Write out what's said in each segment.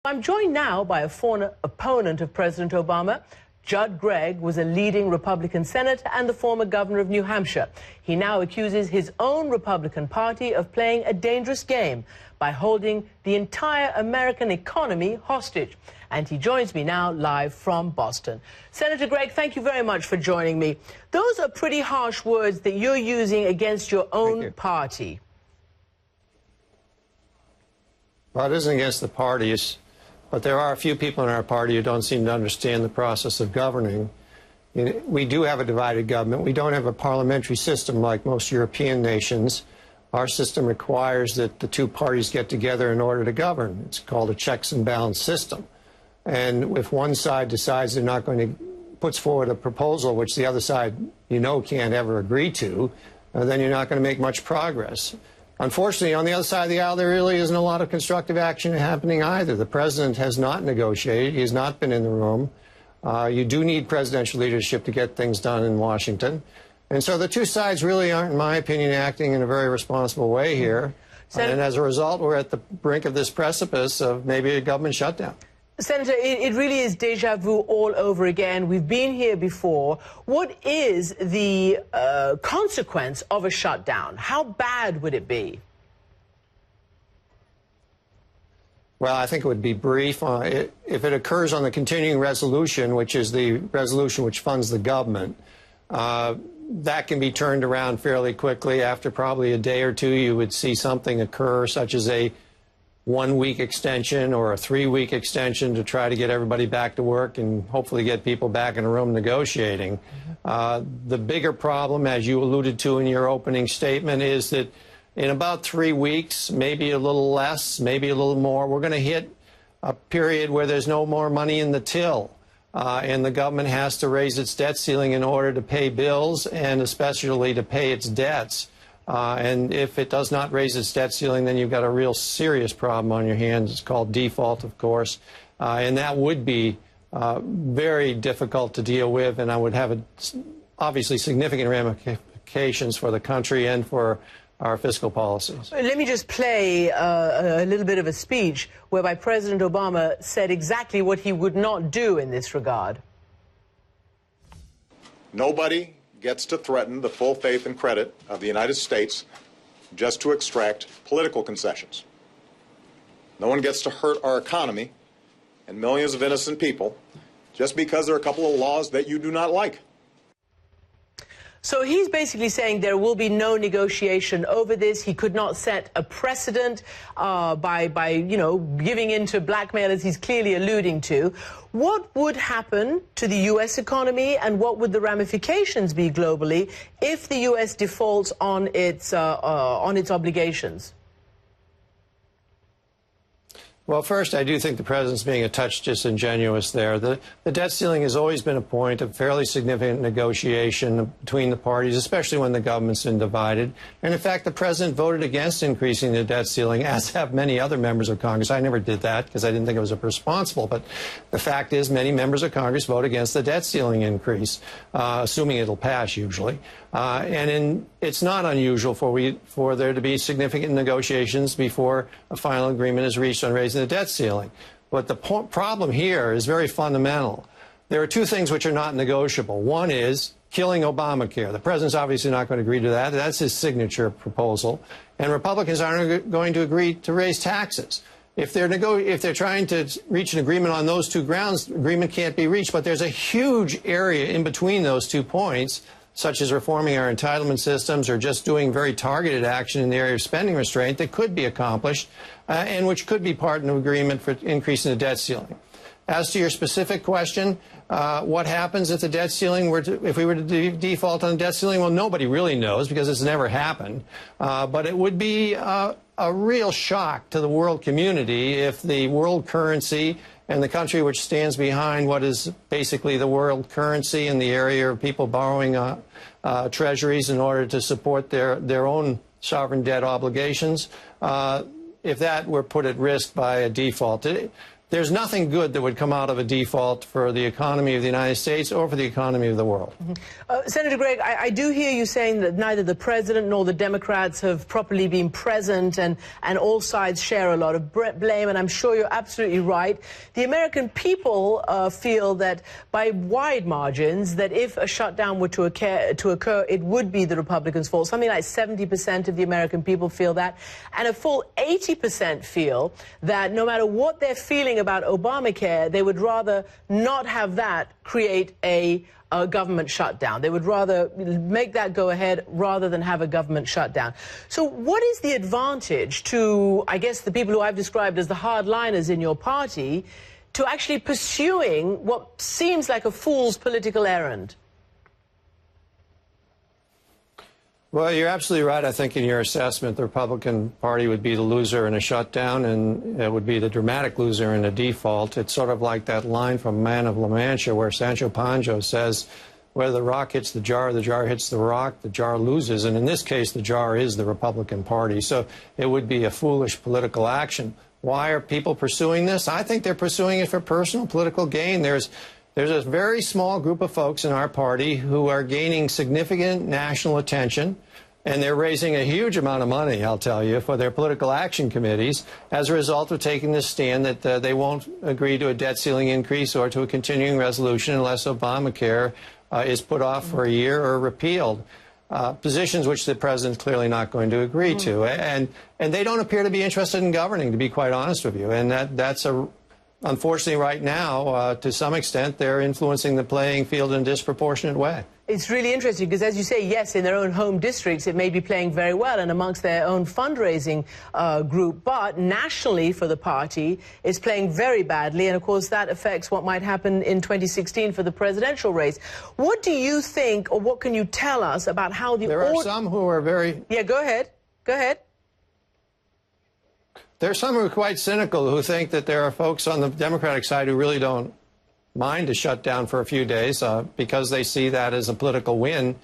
I'm joined now by a former opponent of President Obama. Judd Gregg was a leading Republican senator and the former governor of New Hampshire. He now accuses his own Republican Party of playing a dangerous game by holding the entire American economy hostage. And he joins me now live from Boston. Senator Gregg, thank you very much for joining me. Those are pretty harsh words that you're using against your own party. Well, it isn't against the parties. But there are a few people in our party who don't seem to understand the process of governing. We do have a divided government. We don't have a parliamentary system like most European nations. Our system requires that the two parties get together in order to govern. It's called a checks and balance system. And if one side decides they're not going to, puts forward a proposal which the other side, can't ever agree to, then you're not going to make much progress. Unfortunately, on the other side of the aisle, there really isn't a lot of constructive action happening either. The president has not negotiated. He has not been in the room. You do need presidential leadership to get things done in Washington. And so the two sides really aren't, in my opinion, acting in a very responsible way here. And as a result, we're at the brink of this precipice of maybe a government shutdown. Senator, it really is deja vu all over again. We've been here before. What is the consequence of a shutdown? How bad would it be? Well, I think it would be brief. If it occurs on the continuing resolution, which is the resolution which funds the government, that can be turned around fairly quickly. After probably a day or two, you would see something occur, such as a 1-week extension or a 3-week extension to try to get everybody back to work and hopefully get people back in a room negotiating. The bigger problem, as you alluded to in your opening statement, is that in about 3 weeks, maybe a little less, maybe a little more, we're going to hit a period where there's no more money in the till. And the government has to raise its debt ceiling in order to pay bills and especially to pay its debts. And if it does not raise its debt ceiling, then you've got a real serious problem on your hands. It's called default, of course. And that would be very difficult to deal with, and I would have obviously significant ramifications for the country and for our fiscal policies. Let me just play a little bit of a speech whereby President Obama said exactly what he would not do in this regard. Nobody gets to threaten the full faith and credit of the United States just to extract political concessions. No one gets to hurt our economy and millions of innocent people just because there are a couple of laws that you do not like. So he's basically saying there will be no negotiation over this. He could not set a precedent by giving in to blackmail, as he's clearly alluding to. What would happen to the U.S. economy, and what would the ramifications be globally if the U.S. defaults on its obligations? Well, first, I do think the president's being a touch disingenuous there. The debt ceiling has always been a point of fairly significant negotiation between the parties, especially when the government's been divided. And in fact, the president voted against increasing the debt ceiling, as have many other members of Congress. I never did that because I didn't think it was responsible. But the fact is, many members of Congress vote against the debt ceiling increase, assuming it'll pass usually. It's not unusual for there to be significant negotiations before a final agreement is reached on raising the debt ceiling. But the problem here is very fundamental. There are two things which are not negotiable. One is killing Obamacare. The president's obviously not going to agree to that. That's his signature proposal. And Republicans aren't going to agree to raise taxes. If they're trying to reach an agreement on those two grounds, agreement can't be reached. But there's a huge area in between those 2 points, such as reforming our entitlement systems or just doing very targeted action in the area of spending restraint, that could be accomplished and which could be part of an agreement for increasing the debt ceiling. As to your specific question, what happens if the debt ceiling if we were to default on the debt ceiling? Well, nobody really knows because it's never happened. But it would be a real shock to the world community if the world currency and the country which stands behind what is basically the world currency in the area of people borrowing treasuries in order to support their own sovereign debt obligations, if that were put at risk by a default. there's nothing good that would come out of a default for the economy of the United States or for the economy of the world. Senator Gregg, I do hear you saying that neither the president nor the Democrats have properly been present, and all sides share a lot of blame, and I'm sure you're absolutely right. The American people feel that by wide margins that if a shutdown were to occur, it would be the Republicans' fault. Something like 70% of the American people feel that, and a full 80% feel that no matter what they're feeling about Obamacare, they would rather not have that create a government shutdown. They would rather make that go ahead rather than have a government shutdown. So what is the advantage to, I guess, the people who I've described as the hardliners in your party to actually pursuing what seems like a fool's political errand? Well, you're absolutely right, I think, in your assessment. The Republican Party would be the loser in a shutdown, and it would be the dramatic loser in a default. It's sort of like that line from Man of La Mancha where Sancho Panza says, whether the rock hits the jar hits the rock, the jar loses. And in this case, the jar is the Republican Party. So it would be a foolish political action. Why are people pursuing this? I think they're pursuing it for personal political gain. There's a very small group of folks in our party who are gaining significant national attention, and they're raising a huge amount of money, I'll tell you, for their political action committees as a result of taking this stand that they won't agree to a debt ceiling increase or to a continuing resolution unless Obamacare is put off for a year or repealed. Positions which the president's clearly not going to agree to. And they don't appear to be interested in governing, to be quite honest with you. And that's unfortunately, right now, to some extent, they're influencing the playing field in a disproportionate way. It's really interesting because, as you say, yes, in their own home districts, it may be playing very well and amongst their own fundraising group. But nationally, for the party, it's playing very badly. And, of course, that affects what might happen in 2016 for the presidential race. What do you think, or what can you tell us about how the... There are some who are very... Yeah, go ahead. Go ahead. There are some who are quite cynical who think that there are folks on the Democratic side who really don't mind a shutdown for a few days because they see that as a political win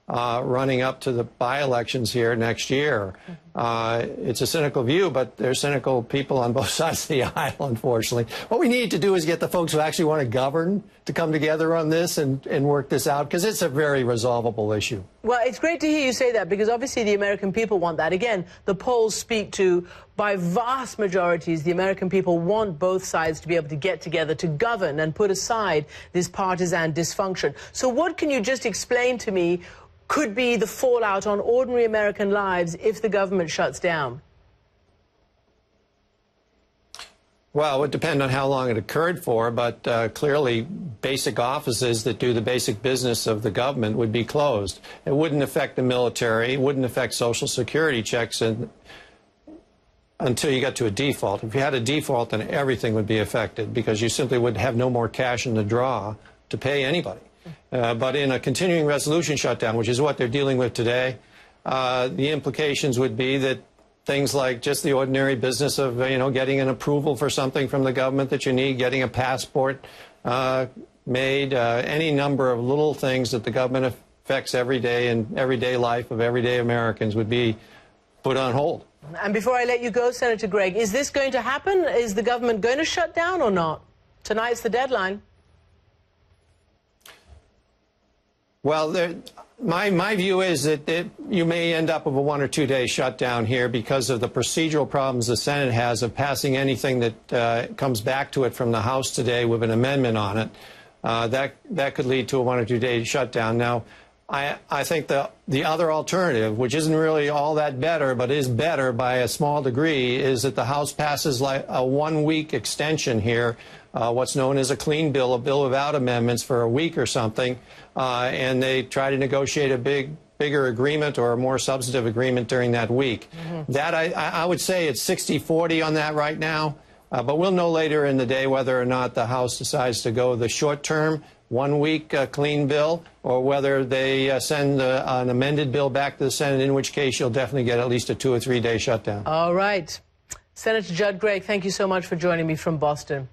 running up to the by-elections here next year. It's a cynical view, but there's cynical people on both sides of the aisle, unfortunately. What we need to do is get the folks who actually want to govern to come together on this and work this out, because it's a very resolvable issue. Well, it's great to hear you say that, because obviously the American people want that. Again, the polls speak to, by vast majorities, the American people want both sides to be able to get together to govern and put aside this partisan dysfunction. So what can you just explain to me could be the fallout on ordinary American lives if the government shuts down? Well, it would depend on how long it occurred for, but clearly basic offices that do the basic business of the government would be closed. It wouldn't affect the military. It wouldn't affect Social Security checks until you got to a default. If you had a default, then everything would be affected because you simply would have no more cash in the draw to pay anybody. But in a continuing resolution shutdown, which is what they're dealing with today, the implications would be that things like just the ordinary business of, getting an approval for something from the government that you need, getting a passport made, any number of little things that the government affects every day in everyday life of everyday Americans would be put on hold. And before I let you go, Senator Gregg, is this going to happen? Is the government going to shut down or not? Tonight's the deadline. Well, my view is that you may end up with a 1 or 2 day shutdown here because of the procedural problems the Senate has of passing anything that comes back to it from the House today with an amendment on it. That could lead to a 1 or 2 day shutdown. Now, I think the other alternative, which isn't really all that better, but is better by a small degree, is that the House passes like a 1 week extension here, what's known as a clean bill, a bill without amendments for a week or something, and they try to negotiate a bigger agreement or a more substantive agreement during that week. That I would say it's 60-40 on that right now, but we'll know later in the day whether or not the House decides to go the short-term 1 week clean bill, or whether they send an amended bill back to the Senate, in which case you'll definitely get at least a 2 or 3 day shutdown. All right. Senator Judd Gregg, thank you so much for joining me from Boston.